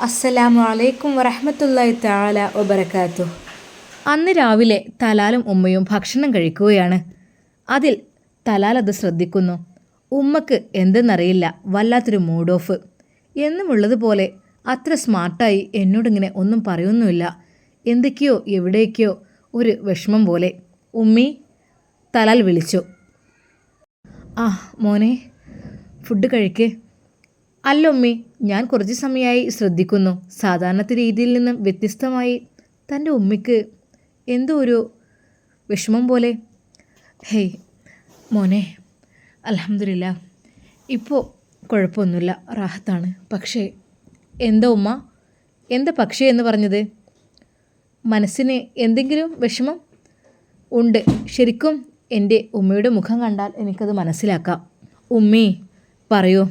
അസ്സലാമു അലൈക്കും വറഹ്മത്തുള്ളാഹി തആല വബറകാതുഹു. അന്ന് രാവിലെ തലാലും ഉമ്മയും ഭക്ഷണം കഴിക്കുകയാണ്. അതിൽ തലാൽ അത് ശ്രദ്ധിക്കുന്നു. ഉമ്മക്ക് എന്തെന്നറിയില്ല, വല്ലാത്തൊരു മൂഡ് ഓഫ്. എന്നുമുള്ളതുപോലെ അത്ര സ്മാർട്ടായി എന്നോടിങ്ങനെ ഒന്നും പറയുന്നുമില്ല. എന്തൊക്കെയോ എവിടേക്കോ ഒരു വിഷമം പോലെ. ഉമ്മി, തലാൽ വിളിച്ചു. ആ മോനെ, ഫുഡ് കഴിക്ക്. അല്ല ഉമ്മി, ഞാൻ കുറച്ച് സമയമായി ശ്രദ്ധിക്കുന്നു. സാധാരണത്തെ രീതിയിൽ നിന്നും വ്യത്യസ്തമായി തൻ്റെ ഉമ്മയ്ക്ക് എന്തോ ഒരു വിഷമം പോലെ. ഹേയ് മോനെ, അൽഹംദുലില്ലാ, ഇപ്പോൾ കുഴപ്പമൊന്നുമില്ല, റാഹത്താണ്. പക്ഷേ എന്താ ഉമ്മ, എന്താ പക്ഷേ എന്ന് പറഞ്ഞത്? മനസ്സിന് എന്തെങ്കിലും വിഷമം ഉണ്ട്. ശരിക്കും എൻ്റെ ഉമ്മയുടെ മുഖം കണ്ടാൽ എനിക്കത് മനസ്സിലാക്കാം. ഉമ്മി പറയൂ,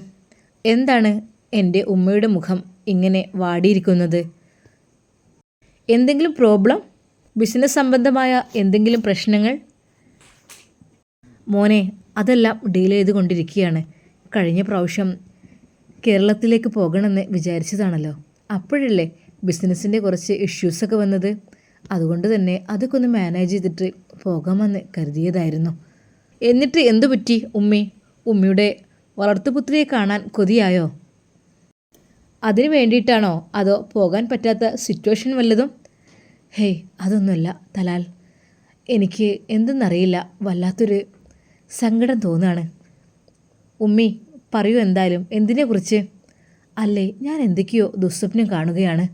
എന്താണ് എൻ്റെ ഉമ്മയുടെ മുഖം ഇങ്ങനെ വാടിയിരിക്കുന്നത്? എന്തെങ്കിലും പ്രോബ്ലം? ബിസിനസ് സംബന്ധമായ എന്തെങ്കിലും പ്രശ്നങ്ങൾ? മോനെ, അതെല്ലാം ഡീൽ ചെയ്തുകൊണ്ടിരിക്കുകയാണ്. കഴിഞ്ഞ പ്രാവശ്യം കേരളത്തിലേക്ക് പോകണമെന്ന് വിചാരിച്ചതാണല്ലോ. അപ്പോഴല്ലേ ബിസിനസ്സിൻ്റെ കുറച്ച് ഇഷ്യൂസൊക്കെ വന്നത്. അതുകൊണ്ട് തന്നെ അതൊക്കെ ഒന്ന് മാനേജ് ചെയ്തിട്ട് പോകാമെന്ന് കരുതിയതായിരുന്നു. എന്നിട്ട് എന്തു പറ്റി ഉമ്മി? ഉമ്മയുടെ വളർത്തുപുത്രിയെ കാണാൻ കൊതിയായോ? അതിനു വേണ്ടിയിട്ടാണോ, അതോ പോകാൻ പറ്റാത്ത സിറ്റുവേഷൻ വല്ലതും? ഹേയ്, അതൊന്നുമല്ല തലാൽ. എനിക്ക് എന്തെന്നറിയില്ല, വല്ലാത്തൊരു സങ്കടം തോന്നുകയാണ്. ഉമ്മി പറയൂ, എന്തായാലും എന്തിനെക്കുറിച്ച്? അല്ലേ, ഞാൻ എന്തൊക്കെയോ ദുസ്വപ്നം കാണുകയാണ്.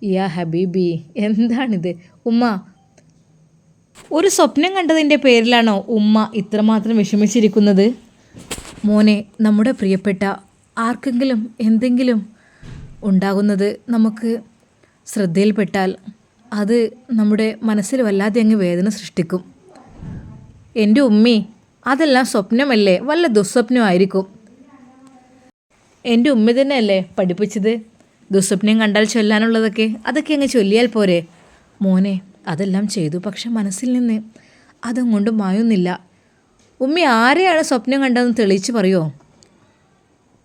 യാ ഹബീബി, എന്താണിത് ഉമ്മ? ഒരു സ്വപ്നം കണ്ടതിൻ്റെ പേരിലാണോ ഉമ്മ ഇത്രമാത്രം വിഷമിച്ചിരിക്കുന്നത്? മോനെ, നമ്മുടെ പ്രിയപ്പെട്ട ആർക്കെങ്കിലും എന്തെങ്കിലും ഉണ്ടാകുന്നത് നമുക്ക് ശ്രദ്ധയിൽപ്പെട്ടാൽ അത് നമ്മുടെ മനസ്സിൽ വല്ലാതെ അങ്ങ് വേദന സൃഷ്ടിക്കും. എൻ്റെ ഉമ്മി, അതെല്ലാം സ്വപ്നമല്ലേ, വല്ല ദുസ്വപ്നമായിരിക്കും. എൻ്റെ ഉമ്മ തന്നെയല്ലേ പഠിപ്പിച്ചത് ദുസ്വപ്നം കണ്ടാൽ ചൊല്ലാനുള്ളതൊക്കെ? അതൊക്കെ അങ്ങ് ചൊല്ലിയാൽ പോരെ? മോനെ, അതെല്ലാം ചെയ്തു, പക്ഷെ മനസ്സിൽ നിന്ന് അതങ്ങോട്ട് മായുന്നില്ല. ഉമ്മി ആരെയാണ് സ്വപ്നം കണ്ടതെന്ന് തെളിയിച്ച് പറയുമോ?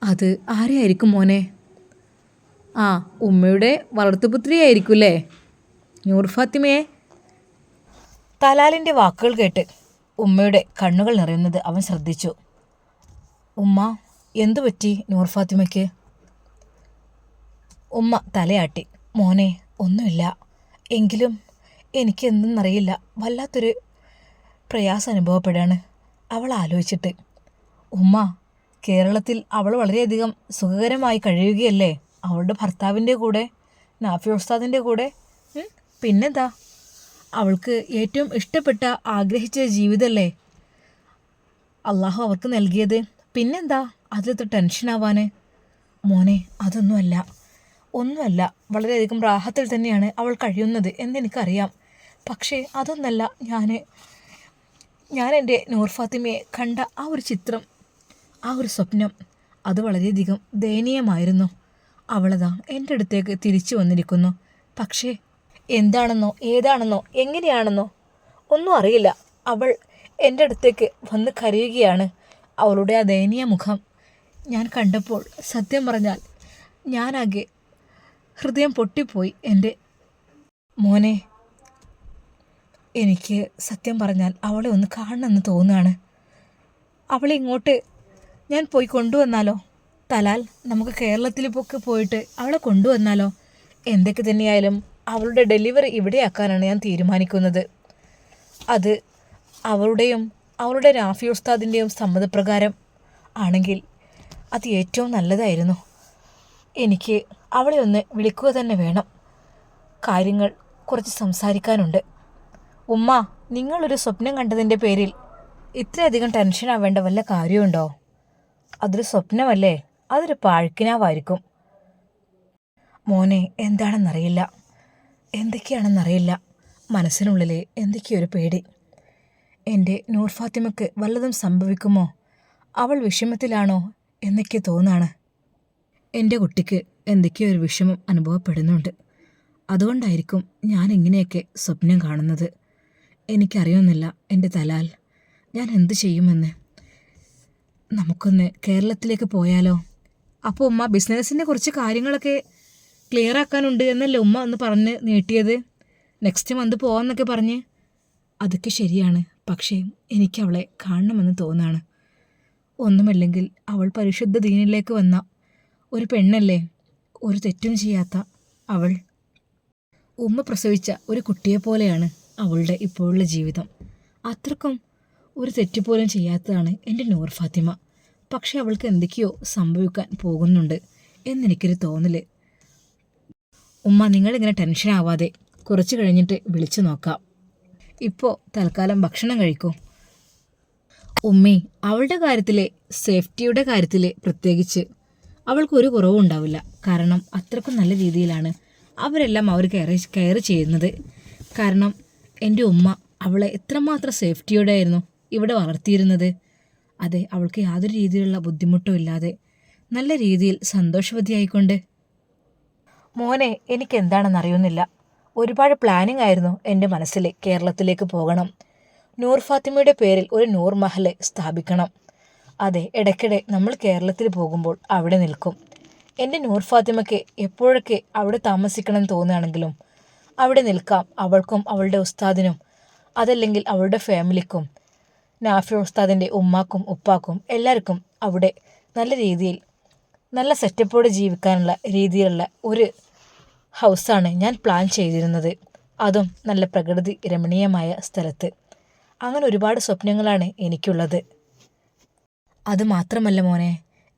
അത് ആരെയായിരിക്കും മോനെ? ആ, ഉമ്മയുടെ വളർത്തുപുത്രിയായിരിക്കും അല്ലേ, നൂർ ഫാത്തിമയെ? തലാലിൻ്റെ വാക്കുകൾ കേട്ട് ഉമ്മയുടെ കണ്ണുകൾ നിറയുന്നത് അവൻ ശ്രദ്ധിച്ചു. ഉമ്മ, എന്തു പറ്റി നൂർ ഫാത്തിമയ്ക്ക്? ഉമ്മ തലയാട്ടി. മോനെ, ഒന്നുമില്ല. എങ്കിലും എനിക്ക് എന്തെന്നറിയില്ല, വല്ലാത്തൊരു പ്രയാസം അനുഭവപ്പെടുകയാണ് അവൾ ആലോചിച്ചിട്ട്. ഉമ്മ, കേരളത്തിൽ അവൾ വളരെയധികം സുഖകരമായി കഴിയുകയല്ലേ, അവളുടെ ഭർത്താവിൻ്റെ കൂടെ, നാഫി ഉസ്താദിൻ്റെ കൂടെ. പിന്നെന്താ, അവൾക്ക് ഏറ്റവും ഇഷ്ടപ്പെട്ട ആഗ്രഹിച്ച ജീവിതമല്ലേ അള്ളാഹു അവർക്ക് നൽകിയത്. പിന്നെന്താ അതിലത്തെ ടെൻഷനാവാൻ? മോനെ, ഒന്നുമല്ല, വളരെയധികം റാഹത്തിൽ തന്നെയാണ് അവൾ കഴിയുന്നത് എന്നെനിക്കറിയാം. പക്ഷേ അതൊന്നല്ല, ഞാൻ എൻ്റെ നൂർ ഫാത്തിമയെ കണ്ട ആ ഒരു ചിത്രം, ആ ഒരു സ്വപ്നം, അത് വളരെയധികം ദയനീയമായിരുന്നു. അവളതാ എൻ്റെ അടുത്തേക്ക് തിരിച്ചു വന്നിരിക്കുന്നു. പക്ഷേ എന്താണെന്നോ ഏതാണെന്നോ എങ്ങനെയാണെന്നോ ഒന്നും അറിയില്ല, അവൾ എൻ്റെ അടുത്തേക്ക് വന്ന് കരയുകയാണ്. അവളുടെ ആ ദയനീയ മുഖം ഞാൻ കണ്ടപ്പോൾ സത്യം പറഞ്ഞാൽ ഞാനാകെ ഹൃദയം പൊട്ടിപ്പോയി. എൻ്റെ മോനെ, എനിക്ക് സത്യം പറഞ്ഞാൽ അവളെ ഒന്ന് കാണണമെന്ന് തോന്നുകയാണ്. അവളെ ഇങ്ങോട്ട് ഞാൻ പോയി കൊണ്ടുവന്നാലോ? തലാൽ, നമുക്ക് കേരളത്തിലൊക്കെ പോയിട്ട് അവളെ കൊണ്ടുവന്നാലോ? എന്തൊക്കെ തന്നെയായാലും അവളുടെ ഡെലിവറി ഇവിടെയാക്കാനാണ് ഞാൻ തീരുമാനിക്കുന്നത്. അത് അവളുടെയും അവളുടെ നാഫി ഉസ്താദിൻ്റെയും സമ്മതപ്രകാരം ആണെങ്കിൽ അത് ഏറ്റവും നല്ലതായിരുന്നു. എനിക്ക് അവളെ ഒന്ന് വിളിക്കുക തന്നെ വേണം. കാര്യങ്ങൾ കുറച്ച് സംസാരിക്കാനുണ്ട്. ഉമ്മ, നിങ്ങളൊരു സ്വപ്നം കണ്ടതിൻ്റെ പേരിൽ ഇത്രയധികം ടെൻഷനാവേണ്ട വല്ല കാര്യമുണ്ടോ? അതൊരു സ്വപ്നമല്ലേ, അതൊരു പാഴ്ക്കിനാവായിരിക്കും. മോനെ, എന്താണെന്നറിയില്ല, എന്തൊക്കെയാണെന്നറിയില്ല, മനസ്സിനുള്ളിൽ എന്തൊക്കെയൊരു പേടി. എൻ്റെ നൂർ ഫാത്തിമയ്ക്ക് വല്ലതും സംഭവിക്കുമോ, അവൾ വിഷമത്തിലാണോ എന്നൊക്കെ തോന്നാണ്. എൻ്റെ കുട്ടിക്ക് എന്തൊക്കെയോ ഒരു വിഷമം അനുഭവപ്പെടുന്നുണ്ട്. അതുകൊണ്ടായിരിക്കും ഞാൻ ഇങ്ങനെയൊക്കെ സ്വപ്നം കാണുന്നത്. എനിക്കറിയുന്നില്ല എൻ്റെ തലാൽ, ഞാൻ എന്ത് ചെയ്യുമെന്ന്. നമുക്കൊന്ന് കേരളത്തിലേക്ക് പോയാലോ? അപ്പോൾ ഉമ്മ ബിസിനസ്സിൻ്റെ കുറച്ച് കാര്യങ്ങളൊക്കെ ക്ലിയർ ആക്കാനുണ്ട് എന്നല്ലേ ഉമ്മ ഒന്ന് പറഞ്ഞ് നീട്ടിയത്. നെക്സ്റ്റ് മന്ത് പോകാമെന്നൊക്കെ പറഞ്ഞ്. അതൊക്കെ ശരിയാണ്, പക്ഷേ എനിക്ക് അവളെ കാണണമെന്ന് തോന്നാണ്. ഒന്നുമല്ലെങ്കിൽ അവൾ പരിശുദ്ധ ദീനിലേക്ക് വന്ന ഒരു പെണ്ണല്ലേ, ഒരു തെറ്റും ചെയ്യാത്ത അവൾ. ഉമ്മ പ്രസവിച്ച ഒരു കുട്ടിയെപ്പോലെയാണ് അവളുടെ ഇപ്പോഴുള്ള ജീവിതം. അത്രക്കും ഒരു തെറ്റുപോലും ചെയ്യാത്തതാണ് എൻ്റെ നൂർ ഫാത്തിമ. പക്ഷെ അവൾക്ക് എന്തൊക്കെയോ സംഭവിക്കാൻ പോകുന്നുണ്ട് എന്നെനിക്കൊരു തോന്നൽ. ഉമ്മ, നിങ്ങളിങ്ങനെ ടെൻഷൻ ആവാതെ കുറച്ച് കഴിഞ്ഞിട്ട് വിളിച്ചു നോക്കാം. ഇപ്പോൾ തൽക്കാലം ഭക്ഷണം കഴിക്കൂ. ഉമ്മേ, അവളുടെ കാര്യത്തിലെ സേഫ്റ്റിയുടെ കാര്യത്തിൽ പ്രത്യേകിച്ച് അവൾക്കൊരു കുറവും ഉണ്ടാവില്ല. കാരണം അത്രക്കും നല്ല രീതിയിലാണ് അവരെല്ലാം അവർ കെയർ ചെയ്യുന്നത്. കാരണം എൻ്റെ ഉമ്മ അവളെ എത്രമാത്രം സേഫ്റ്റിയോടെ ആയിരുന്നു ഇവിടെ വളർത്തിയിരുന്നത്. അതെ, അവൾക്ക് യാതൊരു രീതിയിലുള്ള ബുദ്ധിമുട്ടും ഇല്ലാതെ നല്ല രീതിയിൽ സന്തോഷവതിയായിക്കൊണ്ട്. മോനെ, എനിക്കെന്താണെന്നറിയുന്നില്ല. ഒരുപാട് പ്ലാനിങ് ആയിരുന്നു എൻ്റെ മനസ്സിൽ. കേരളത്തിലേക്ക് പോകണം, നൂർ ഫാത്തിമയുടെ പേരിൽ ഒരു നൂർ മഹൽ സ്ഥാപിക്കണം. അതെ, ഇടയ്ക്കിടെ നമ്മൾ കേരളത്തിൽ പോകുമ്പോൾ അവിടെ നിൽക്കും. എൻ്റെ നൂർ ഫാത്തിമയ്ക്ക് എപ്പോഴൊക്കെ അവിടെ താമസിക്കണം തോന്നുകയാണെങ്കിലും അവിടെ നിൽക്കാം. അവൾക്കും അവളുടെ ഉസ്താദിനും, അതല്ലെങ്കിൽ അവളുടെ ഫാമിലിക്കും, നാഫി ഉസ്താദിൻ്റെ ഉമ്മാക്കും ഉപ്പാക്കും എല്ലാവർക്കും അവിടെ നല്ല രീതിയിൽ നല്ല സെറ്റപ്പോടെ ജീവിക്കാനുള്ള രീതിയിലുള്ള ഒരു ഹൗസാണ് ഞാൻ പ്ലാൻ ചെയ്തിരുന്നത്. അതും നല്ല പ്രകൃതി രമണീയമായ സ്ഥലത്ത്. അങ്ങനെ ഒരുപാട് സ്വപ്നങ്ങളാണ് എനിക്കുള്ളത്. അതുമാത്രമല്ല മോനെ,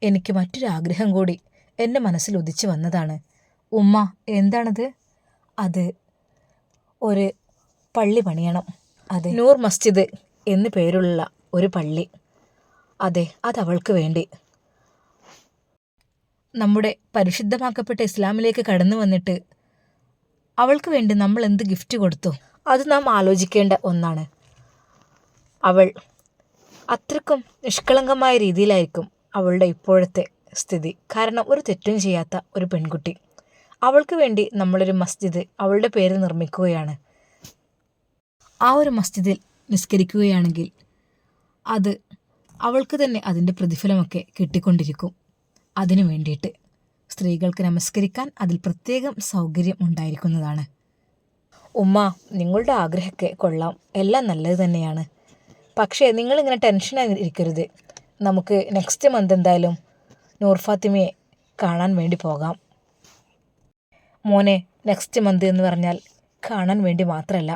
എനിക്ക് മറ്റൊരു ആഗ്രഹം കൂടി എൻ്റെ മനസ്സിൽ ഉദിച്ചു വന്നതാണ്. ഉമ്മ, എന്താണത്? അത് ഒരു പള്ളി പണിയണം. അതെ, നൂർ മസ്ജിദ് എന്ന് പേരുള്ള ഒരു പള്ളി. അതെ, അതവൾക്ക് വേണ്ടി. നമ്മുടെ പരിശുദ്ധമാക്കപ്പെട്ട ഇസ്ലാമിലേക്ക് കടന്നു വന്നിട്ട് അവൾക്ക് വേണ്ടി നമ്മൾ എന്ത് ഗിഫ്റ്റ് കൊടുത്തു, അത് നാം ആലോചിക്കേണ്ട ഒന്നാണ്. അവൾ അത്രക്കും നിഷ്കളങ്കമായ രീതിയിലായിരിക്കും അവളുടെ ഇപ്പോഴത്തെ സ്ഥിതി. കാരണം ഒരു തെറ്റും ചെയ്യാത്ത ഒരു പെൺകുട്ടി. അവൾക്ക് വേണ്ടി നമ്മളൊരു മസ്ജിദ് അവളുടെ പേരിൽ നിർമ്മിക്കുകയാണ്. ആ ഒരു മസ്ജിദിൽ നിസ്കരിക്കുകയാണെങ്കിൽ അത് അവൾക്ക് തന്നെ അതിൻ്റെ പ്രതിഫലമൊക്കെ കിട്ടിക്കൊണ്ടിരിക്കും. അതിനു വേണ്ടിയിട്ട് സ്ത്രീകൾക്ക് നമസ്കരിക്കാൻ അതിൽ പ്രത്യേകം സൗകര്യം ഉണ്ടായിരിക്കുന്നതാണ്. ഉമ്മ, നിങ്ങളുടെ ആഗ്രഹമൊക്കെ കൊള്ളാം, എല്ലാം നല്ലത് തന്നെയാണ്. പക്ഷേ നിങ്ങളിങ്ങനെ ടെൻഷനായി ഇരിക്കരുത്. നമുക്ക് നെക്സ്റ്റ് മന്ത് എന്തായാലും നൂർ ഫാത്തിമയെ കാണാൻ വേണ്ടി പോകാം. മോനെ, നെക്സ്റ്റ് മന്ത് എന്ന് പറഞ്ഞാൽ കാണാൻ വേണ്ടി മാത്രമല്ല,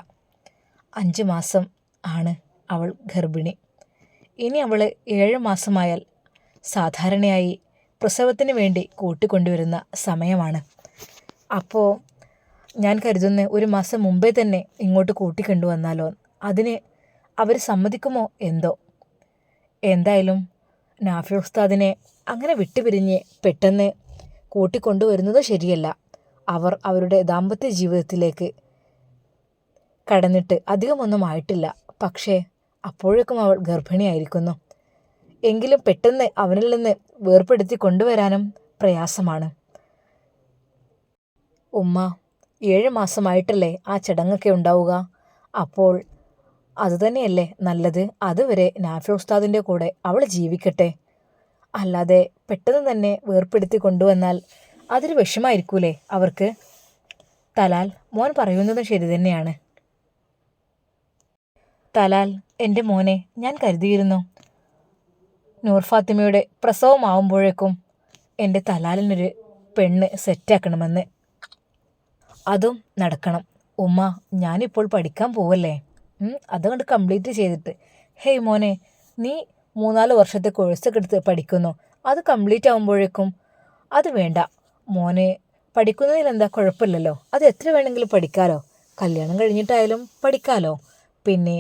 5 മാസം ആണ് അവൾ ഗർഭിണി. ഇനി അവൾ 7 മാസമായാൽ സാധാരണയായി പ്രസവത്തിന് വേണ്ടി കൂട്ടിക്കൊണ്ടുവരുന്ന സമയമാണ്. അപ്പോൾ ഞാൻ കരുതുന്ന 1 മാസം മുമ്പേ തന്നെ ഇങ്ങോട്ട് കൂട്ടിക്കൊണ്ടുവന്നാലോ. അതിന് അവർ സമ്മതിക്കുമോ എന്തോ. എന്തായാലും നാഫി ഉസ്താദിനെ അങ്ങനെ വിട്ടുപിരിഞ്ഞ് പെട്ടെന്ന് കൂട്ടിക്കൊണ്ടുവരുന്നത് ശരിയല്ല. അവർ അവരുടെ ദാമ്പത്യ ജീവിതത്തിലേക്ക് കടന്നിട്ട് അധികമൊന്നും ആയിട്ടില്ല. പക്ഷേ അപ്പോഴേക്കും അവൾ ഗർഭിണിയായിരിക്കുന്നു. എങ്കിലും പെട്ടെന്ന് അവനിൽ നിന്ന് വേർപെടുത്തി കൊണ്ടുവരാനും പ്രയാസമാണ്. ഉമ്മ, 7 മാസമായിട്ടല്ലേ ആ ചടങ്ങൊക്കെ ഉണ്ടാവുക. അപ്പോൾ അതുതന്നെയല്ലേ നല്ലത്. അതുവരെ നാഫി ഉസ്താദിൻ്റെ കൂടെ അവൾ ജീവിക്കട്ടെ. അല്ലാതെ പെട്ടെന്ന് തന്നെ വേർപെടുത്തി കൊണ്ടുവന്നാൽ അതൊരു വിഷമായിരിക്കൂലേ അവർക്ക്. തലാൽ, മോൻ പറയുന്നതും ശരി തന്നെയാണ്. തലാൽ, എൻ്റെ മോനെ, ഞാൻ കരുതിയിരുന്നു നൂർ ഫാത്തിമയുടെ പ്രസവമാവുമ്പോഴേക്കും എൻ്റെ തലാലിനൊരു പെണ്ണ് സെറ്റാക്കണമെന്ന്. അതും നടക്കണം. ഉമ്മ, ഞാനിപ്പോൾ പഠിക്കാൻ പോവല്ലേ, അതുകൊണ്ട് കംപ്ലീറ്റ് ചെയ്തിട്ട്. ഹേയ് മോനെ, നീ 3-4 വർഷത്തെ കോഴ്സൊക്കെ എടുത്ത് പഠിക്കുന്നു. അത് കംപ്ലീറ്റ് ആകുമ്പോഴേക്കും അത് വേണ്ട മോനെ. പഠിക്കുന്നതിലെന്താ കുഴപ്പമില്ലല്ലോ, അത് എത്ര വേണമെങ്കിലും പഠിക്കാമല്ലോ. കല്യാണം കഴിഞ്ഞിട്ടായാലും പഠിക്കാമല്ലോ. പിന്നെ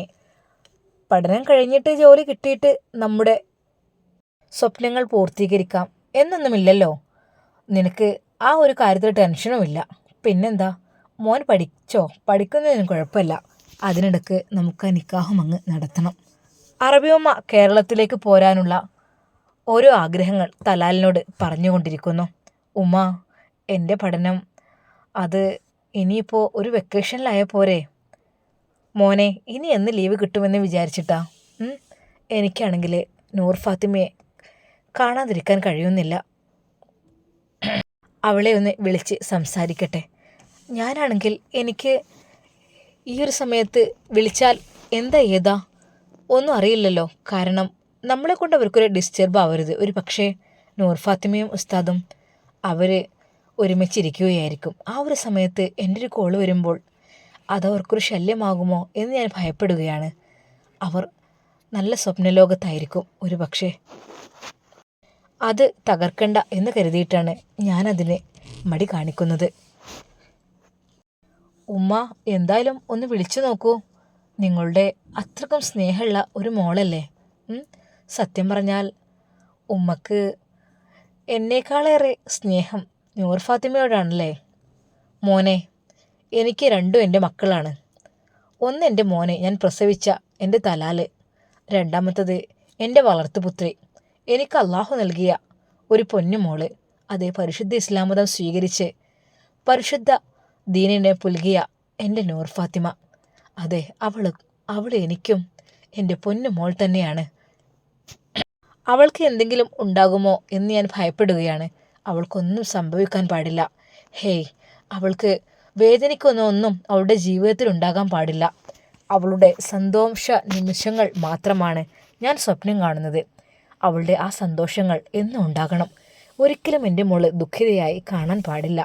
പഠനം കഴിഞ്ഞിട്ട് ജോലി കിട്ടിയിട്ട് നമ്മുടെ സ്വപ്നങ്ങൾ പൂർത്തീകരിക്കാം എന്നൊന്നുമില്ലല്ലോ. നിനക്ക് ആ ഒരു കാര്യത്തിൽ ടെൻഷനുമില്ല. പിന്നെന്താ, മോൻ പഠിച്ചോ, പഠിക്കുന്നതിന് കുഴപ്പമില്ല. അതിനിടക്ക് നമുക്ക് നിക്കാഹും അങ്ങ് നടത്തണം. അറബിയമ്മ കേരളത്തിലേക്ക് പോരാനുള്ള ഓരോ ആഗ്രഹങ്ങൾ തലാലിനോട് പറഞ്ഞുകൊണ്ടിരിക്കുന്നു. ഉമ്മ, എൻ്റെ പഠനം അത് ഇനിയിപ്പോൾ ഒരു വെക്കേഷനിലായ പോരെ. മോനെ, ഇനി എന്ന് ലീവ് കിട്ടുമെന്ന് വിചാരിച്ചിട്ടാ. എനിക്കാണെങ്കിൽ നൂർ ഫാത്തിമയെ കാണാതിരിക്കാൻ കഴിയുന്നില്ല. അവളെ ഒന്ന് വിളിച്ച് സംസാരിക്കട്ടെ. ഞാനാണെങ്കിൽ എനിക്ക് ഈ ഒരു സമയത്ത് വിളിച്ചാൽ എന്താ ഏതാ ഒന്നും അറിയില്ലല്ലോ. കാരണം നമ്മളെ കൊണ്ട് അവർക്കൊരു ഡിസ്റ്റർബ് ആവരുത്. ഒരു പക്ഷേ നൂർ ഫാത്തിമയും ഉസ്താദും അവർ ഒരുമിച്ചിരിക്കുകയായിരിക്കും. ആ ഒരു സമയത്ത് എൻ്റെ ഒരു കോള് വരുമ്പോൾ അതവർക്കൊരു ശല്യമാകുമോ എന്ന് ഞാൻ ഭയപ്പെടുകയാണ്. അവർ നല്ല സ്വപ്നലോകത്തായിരിക്കും ഒരു പക്ഷേ. അത് തകർക്കണ്ട എന്ന് കരുതിയിട്ടാണ് ഞാനതിന് മടി കാണിക്കുന്നത്. ഉമ്മ എന്തായാലും ഒന്ന് വിളിച്ചു നോക്കൂ. നിങ്ങളുടെ അത്രക്കും സ്നേഹമുള്ള ഒരു മോളല്ലേ. സത്യം പറഞ്ഞാൽ ഉമ്മക്ക് എന്നേക്കാളേറെ സ്നേഹം നൂർ ഫാത്തിമയോടാണല്ലേ. മോനെ, എനിക്ക് രണ്ടും എൻ്റെ മക്കളാണ്. ഒന്ന് എൻ്റെ മോനെ, ഞാൻ പ്രസവിച്ച എൻ്റെ തലാല്. രണ്ടാമത്തത് എൻ്റെ വളർത്തുപുത്രി, എനിക്ക് അള്ളാഹു നൽകിയ ഒരു പൊന്നുമോള്. അതേ പരിശുദ്ധ ഇസ്ലാം മതം സ്വീകരിച്ച് പരിശുദ്ധ ദീനിനെ പുൽകിയ എൻ്റെ നൂർ ഫാത്തിമ. അതെ, അവൾ എനിക്കും എൻ്റെ പൊന്നുമോൾ തന്നെയാണ്. അവൾക്ക് എന്തെങ്കിലും ഉണ്ടാകുമോ എന്ന് ഞാൻ ഭയപ്പെടുകയാണ്. അവൾക്കൊന്നും സംഭവിക്കാൻ പാടില്ല. ഹേയ്, അവൾക്ക് വേദനിക്കുന്നൊന്നും അവളുടെ ജീവിതത്തിൽ ഉണ്ടാകാൻ പാടില്ല. അവളുടെ സന്തോഷ നിമിഷങ്ങൾ മാത്രമാണ് ഞാൻ സ്വപ്നം കാണുന്നത്. അവളുടെ ആ സന്തോഷങ്ങൾ എന്നും ഉണ്ടാകണം. ഒരിക്കലും എൻ്റെ മോള് ദുഃഖിതയായി കാണാൻ പാടില്ല.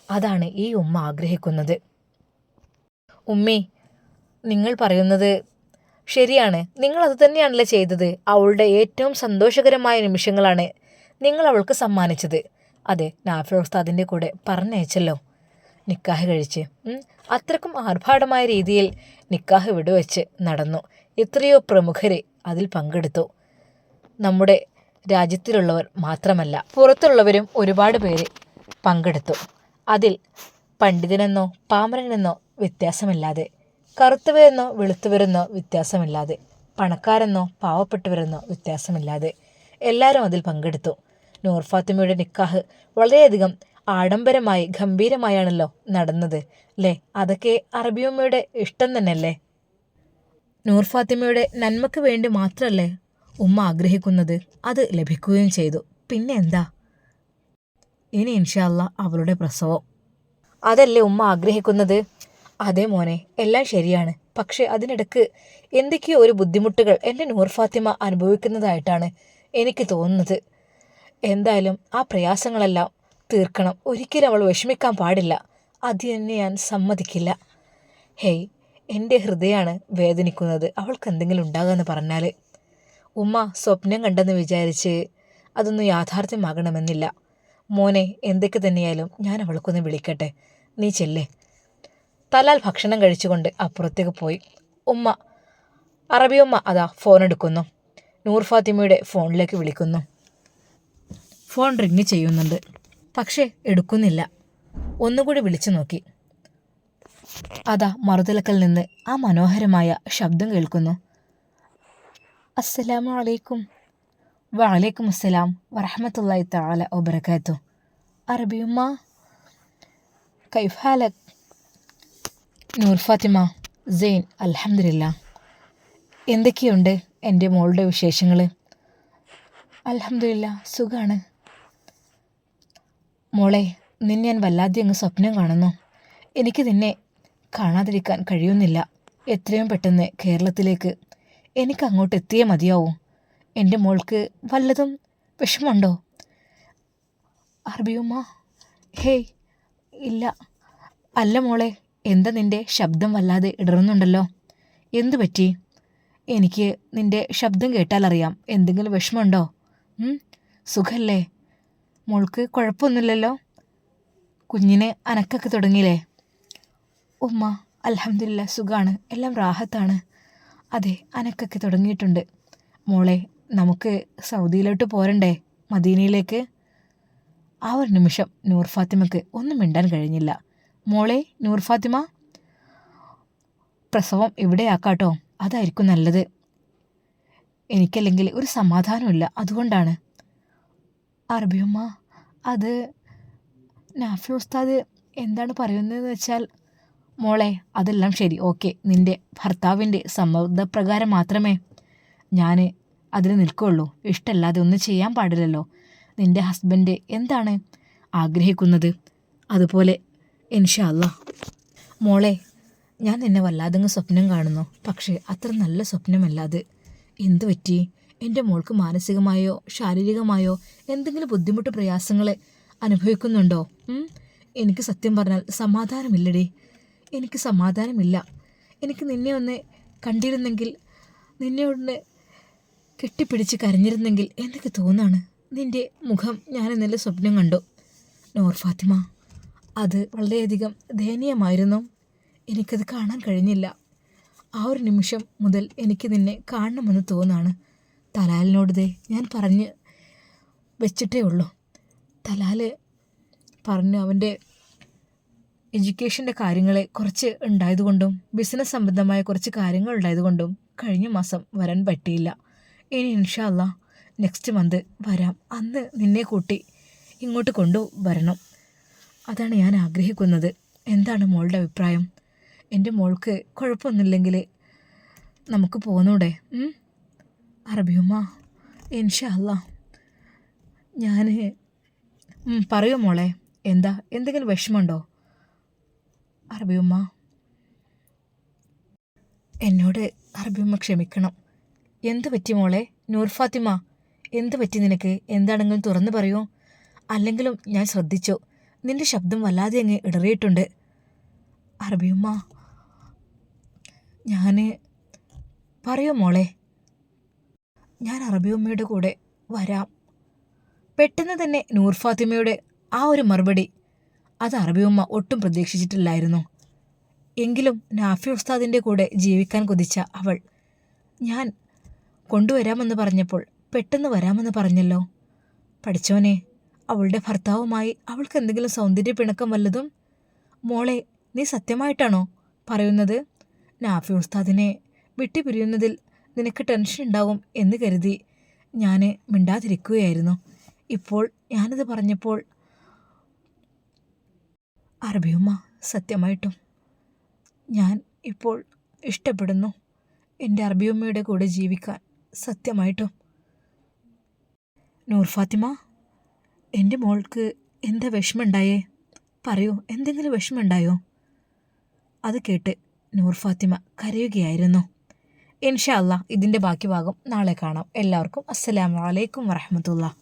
അതാണ് ഈ ഉമ്മ ആഗ്രഹിക്കുന്നത്. ഉമ്മി, നിങ്ങൾ പറയുന്നത് ശരിയാണ്. നിങ്ങൾ അത് തന്നെയാണല്ലേ ചെയ്തത്. അവളുടെ ഏറ്റവും സന്തോഷകരമായ നിമിഷങ്ങളാണ് നിങ്ങൾ അവൾക്ക് സമ്മാനിച്ചത്. അതെ, നാഫി ഉസ്താദിൻ്റെ കൂടെ പറഞ്ഞയച്ചല്ലോ നിക്കാഹ് കഴിച്ച്. അത്രക്കും ആർഭാടമായ രീതിയിൽ നിക്കാഹ് വിടുവെച്ച് നടന്നു. എത്രയോ പ്രമുഖർ അതിൽ പങ്കെടുത്തു. നമ്മുടെ രാജ്യത്തിലുള്ളവർ മാത്രമല്ല, പുറത്തുള്ളവരും ഒരുപാട് പേര് പങ്കെടുത്തു. അതിൽ പണ്ഡിതനെന്നോ പാമരനെന്നോ വ്യത്യാസമില്ലാതെ, കറുത്തവരെന്നോ വെളുത്തവരെന്നോ വ്യത്യാസമില്ലാതെ, പണക്കാരെന്നോ പാവപ്പെട്ടവരെന്നോ വ്യത്യാസമില്ലാതെ എല്ലാവരും അതിൽ പങ്കെടുത്തു. നൂർ ഫാത്തിമയുടെ നിക്കാഹ് വളരെയധികം ആഡംബരമായി ഗംഭീരമായാണല്ലോ നടന്നത് അല്ലേ. അതൊക്കെ അറബിയമ്മയുടെ ഇഷ്ടം തന്നെയല്ലേ. നൂർ ഫാത്തിമയുടെ നന്മയ്ക്ക് വേണ്ടി മാത്രമല്ലേ ഉമ്മ ആഗ്രഹിക്കുന്നത്. അത് ലഭിക്കുകയും ചെയ്തു. പിന്നെ എന്താ, ഇനി ഇൻഷാ അല്ലാ അവളുടെ പ്രസവം. അതല്ലേ ഉമ്മ ആഗ്രഹിക്കുന്നത്. അതേ മോനെ, എല്ലാം ശരിയാണ്. പക്ഷെ അതിനിടയ്ക്ക് എന്തൊക്കെയോ ഒരു ബുദ്ധിമുട്ടുകൾ എൻ്റെ നൂർ ഫാത്തിമ അനുഭവിക്കുന്നതായിട്ടാണ് എനിക്ക് തോന്നുന്നത്. എന്തായാലും ആ പ്രയാസങ്ങളെല്ലാം തീർക്കണം. ഒരിക്കലും അവൾ വിഷമിക്കാൻ പാടില്ല. അത് തന്നെ ഞാൻ സമ്മതിക്കില്ല. ഹേയ്, എൻ്റെ ഹൃദയമാണ് വേദനിക്കുന്നത് അവൾക്ക് എന്തെങ്കിലും ഉണ്ടാകുമെന്ന് പറഞ്ഞാൽ. ഉമ്മ സ്വപ്നം കണ്ടെന്ന് വിചാരിച്ച് അതൊന്നും യാഥാർത്ഥ്യമാകണമെന്നില്ല. മോനെ, എന്തൊക്കെ തന്നെയായാലും ഞാൻ അവൾക്കൊന്ന് വിളിക്കട്ടെ. നീ ചെല്ലേ. തലാൽ ഭക്ഷണം കഴിച്ചുകൊണ്ട് അപ്പുറത്തേക്ക് പോയി. അറബിയമ്മ അതാ ഫോൺ എടുക്കുന്നു. നൂർ ഫാത്തിമയുടെ ഫോണിലേക്ക് വിളിക്കുന്നു. ഫോൺ റിങ് ചെയ്യുന്നുണ്ട്, പക്ഷേ എടുക്കുന്നില്ല. ഒന്നുകൂടി വിളിച്ചു നോക്കി. അതാ മറുതലക്കൽ നിന്ന് ആ മനോഹരമായ ശബ്ദം കേൾക്കുന്നു. അസ്സലാമു അലൈക്കും. വഅലൈക്കും അസ്സലാം വറഹ്മത്തുള്ളാഹി തആല വബറകാതുഹു. അറബിയമ്മ, കൈഫ് ഹാലക്? നൂർ ഫാത്തിമ, സെയിൻ, അൽഹംദുലില്ലാ. എന്തൊക്കെയുണ്ട് എൻ്റെ മോളുടെ വിശേഷങ്ങൾ? അൽഹംദുലില്ലാ, സുഖാണ്. മോളെ, നിന്നെ ഞാൻ വല്ലാതെ അങ്ങ് സ്വപ്നം കാണുന്നു. എനിക്ക് നിന്നെ കാണാതിരിക്കാൻ കഴിയുന്നില്ല. എത്രയും പെട്ടെന്ന് കേരളത്തിലേക്ക് എനിക്ക് അങ്ങോട്ട് എത്തിയേ മതിയാവും. എൻ്റെ മോൾക്ക് വല്ലതും വിഷമമുണ്ടോ? അറബിയുമ്മ, ഹേയ് ഇല്ല. അല്ല മോളെ, എന്താ നിൻ്റെ ശബ്ദം വല്ലാതെ ഇടറുന്നുണ്ടല്ലോ. എന്തു പറ്റി? എനിക്ക് നിൻ്റെ ശബ്ദം കേട്ടാലറിയാം എന്തെങ്കിലും വിഷമമുണ്ടോ. സുഖല്ലേ? മോൾക്ക് കുഴപ്പമൊന്നുമില്ലല്ലോ? കുഞ്ഞിന് അനക്കൊക്കെ തുടങ്ങിയില്ലേ? ഉമ്മ, അൽഹംദുലില്ലാ, സുഖാണ്, എല്ലാം റാഹത്താണ്. അതെ, അനക്കൊക്കെ തുടങ്ങിയിട്ടുണ്ട്. മോളെ, നമുക്ക് സൗദിയിലോട്ട് പോരണ്ടേ, മദീനയിലേക്ക്? ആ ഒരു നിമിഷം നൂർ ഫാത്തിമയ്ക്ക് ഒന്നും മിണ്ടാൻ കഴിഞ്ഞില്ല. മോളെ നൂർ ഫാത്തിമ, പ്രസവം ഇവിടെയാക്കാട്ടോ, അതായിരിക്കും നല്ലത്. എനിക്കല്ലെങ്കിൽ ഒരു സമാധാനമില്ല, അതുകൊണ്ടാണ്. അറബിയമ്മ, അത് നാഫി ഉസ്താദ് എന്താണ് പറയുന്നതെന്ന് വെച്ചാൽ. മോളെ, അതെല്ലാം ശരി, ഓക്കെ. നിൻ്റെ ഭർത്താവിൻ്റെ സമ്മതപ്രകാരം മാത്രമേ ഞാൻ അതിന് നിൽക്കുകയുള്ളൂ. ഇഷ്ടമല്ലാതെ ഒന്നും ചെയ്യാൻ പാടില്ലല്ലോ. നിൻ്റെ ഹസ്ബൻഡ് എന്താണ് ആഗ്രഹിക്കുന്നത്. അതുപോലെ ഇൻഷാ അല്ലാ. മോളെ, ഞാൻ നിന്നെ വല്ലാതങ്ങ് സ്വപ്നം കാണുന്നു. പക്ഷേ അത്ര നല്ല സ്വപ്നമല്ല അത്. എന്തു പറ്റി? എൻ്റെ മോൾക്ക് മാനസികമായോ ശാരീരികമായോ എന്തെങ്കിലും ബുദ്ധിമുട്ട് പ്രയാസങ്ങൾ അനുഭവിക്കുന്നുണ്ടോ? എനിക്ക് സത്യം പറഞ്ഞാൽ സമാധാനമില്ലടി. എനിക്ക് സമാധാനമില്ല. എനിക്ക് നിന്നെ ഒന്ന് കണ്ടിരുന്നെങ്കിൽ, നിന്നെ ഒന്ന് കെട്ടിപ്പിടിച്ച് കരഞ്ഞിരുന്നെങ്കിൽ എന്നൊക്കെ തോന്നാണ്. നിൻ്റെ മുഖം ഞാൻ ഇന്നലെ സ്വപ്നം കണ്ടു നൂർ ഫാത്തിമ. അത് വളരെയധികം ദയനീയമായിരുന്നു. എനിക്കത് കാണാൻ കഴിഞ്ഞില്ല. ആ ഒരു നിമിഷം മുതൽ എനിക്ക് നിന്നെ കാണണമെന്ന് തോന്നാണ്. തലാലിനോട് ഞാൻ പറഞ്ഞ് വെച്ചിട്ടേ ഉള്ളൂ. തലാൽ പറഞ്ഞു അവൻ്റെ എഡ്യൂക്കേഷൻ്റെ കാര്യങ്ങളെ കുറച്ച് ഉണ്ടായതുകൊണ്ടും ബിസിനസ് സംബന്ധമായ കുറച്ച് കാര്യങ്ങൾ ഉണ്ടായതുകൊണ്ടും കഴിഞ്ഞ മാസം വരാൻ പറ്റിയില്ല. ഇനി ഇൻഷാ അല്ലാ നെക്സ്റ്റ് മന്ത് വരാം. അന്ന് നിന്നെ കൂട്ടി ഇങ്ങോട്ട് കൊണ്ടുവരണം. അതാണ് ഞാൻ ആഗ്രഹിക്കുന്നത്. എന്താണ് മോളുടെ അഭിപ്രായം? എൻ്റെ മോൾക്ക് കുഴപ്പമൊന്നുമില്ലെങ്കിൽ നമുക്ക് പോന്നൂടെ? അറബിയുമ്മ, ഇൻഷാ അല്ലാ. ഞാൻ പറയൂ മോളെ, എന്താ എന്തെങ്കിലും വിഷമമുണ്ടോ? അറബിയുമ്മ, എന്നോട് അറബിയുമ്മ ക്ഷമിക്കണം. എന്ത് പറ്റി മോളെ? നൂർ ഫാത്തിമ, എന്ത് പറ്റി നിനക്ക്? എന്താണെങ്കിലും തുറന്നു പറയൂ. അല്ലെങ്കിലും ഞാൻ ശ്രദ്ധിച്ചു, നിന്റെ ശബ്ദം വല്ലാതെ അങ്ങ് ഇടറിയിട്ടുണ്ട്. അറബിയുമ്മ, ഞാൻ പറയൂ മോളെ. ഞാൻ അറബിയുമ്മയുടെ കൂടെ വരാം. പെട്ടെന്ന് തന്നെ നൂർ ഫാത്തിമയുടെ ആ ഒരു മറുപടി അത് അറബിയുമ്മ ഒട്ടും പ്രതീക്ഷിച്ചിട്ടില്ലായിരുന്നു. എങ്കിലും നാഫി ഉസ്താദിൻ്റെ കൂടെ ജീവിക്കാൻ കൊതിച്ച അവൾ ഞാൻ കൊണ്ടുവരാമെന്ന് പറഞ്ഞപ്പോൾ പെട്ടെന്ന് വരാമെന്ന് പറഞ്ഞല്ലോ. പഠിച്ചോനെ, അവളുടെ ഭർത്താവുമായി അവൾക്ക് എന്തെങ്കിലും സൗന്ദര്യ പിണക്കം വല്ലതും? മോളെ, നീ സത്യമായിട്ടാണോ പറയുന്നത്? നാഫി ഉസ്താദിനെ വിട്ടുപിരിയുന്നതിൽ നിനക്ക് ടെൻഷൻ ഉണ്ടാവും എന്ന് കരുതി ഞാൻ മിണ്ടാതിരിക്കുകയായിരുന്നു. ഇപ്പോൾ ഞാനത് പറഞ്ഞപ്പോൾ അറബിയുമ്മ, സത്യമായിട്ടും ഞാൻ ഇപ്പോൾ ഇഷ്ടപ്പെടുന്നു എൻ്റെ അറബിയുമ്മയുടെ കൂടെ ജീവിക്കാൻ. സത്യമായിട്ടും. നൂർ ഫാത്തിമ, എൻ്റെ മോൾക്ക് എന്താ വിഷമമുണ്ടായേ? പറയൂ, എന്തെങ്കിലും വിഷമമുണ്ടായോ? അത് കേട്ട് നൂർ ഫാത്തിമ കരയുകയായിരുന്നു. ഇൻഷാ അല്ലാ ഇതിൻ്റെ ബാക്കി ഭാഗം നാളെ കാണാം. എല്ലാവർക്കും അസ്സലാമു അലൈക്കും വറഹ്മത്തുള്ളാഹി.